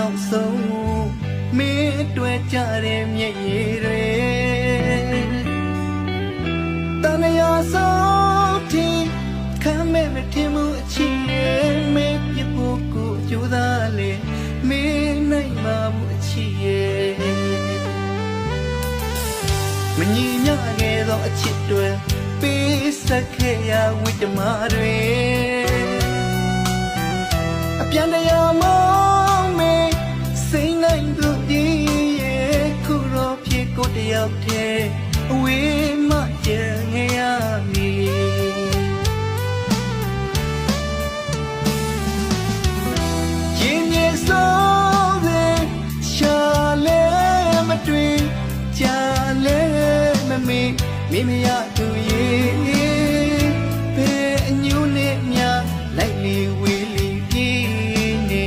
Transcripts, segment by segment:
နောက်ဆုံးမင်းတွေ့ကြတဲ့မျက်ရည်တွေတန်လျာဆုံးထိခံမဲ့မထင်မှုအချစ်ရဲ့မင်းပြဖို့ကိုကြိုးစားလေမင်းနိုင်မှာမှုအချစ်ရဲ့မညီမျှခဲ့သောအချစ်တွေပေးဆက်ခဲ့ရဝိတ္တမတွေအပြန်တရားမောင်းမေးစိတ်နိုင်သူကြီးရဲ့ခုတော့ဖြစ်ကိုတယောက်တည်းအဝေးမှကျန်ခဲ့ရမည်ရင်မြေစိုးတဲ့ရှာလဲမတွေ့ကြာလဲမမေ့မိမရသူရဲ့ဘယ်အညူနဲ့များလိုက်လေဝေးလီပြေးနေ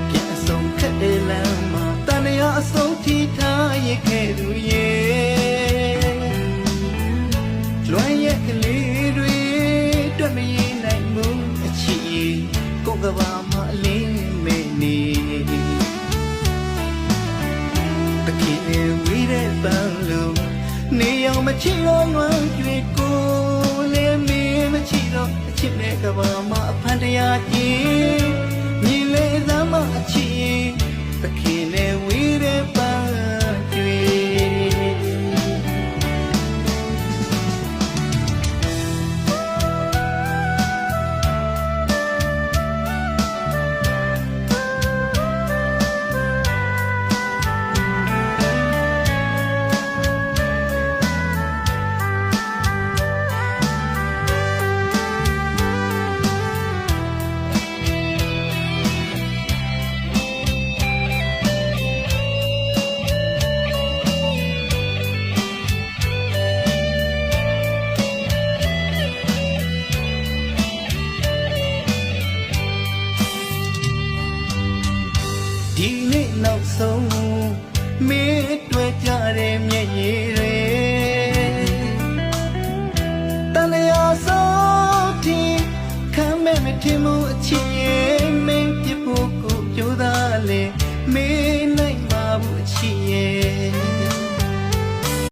ပြန်ဆုံးခက်တဲ့လမ်းမှာတန်ရာအဆုံးထိထားရခဲ့သူရဲ့လွမ်းရဲ့ကလေးတွေတွေ့မရင်နိုင်မှုအချစ်ကိုယ်ကဘာမှအလင်းမေနေတခင်ဝေးတဲ့ပန်းလုံးနေအောင်မချီတော့ငွေကြွေကိုလည်းမင်းမချီတော့အချစ်နဲ့ကဘာမှအဖန်တရားကြီးညီလေးသမ်းမအချ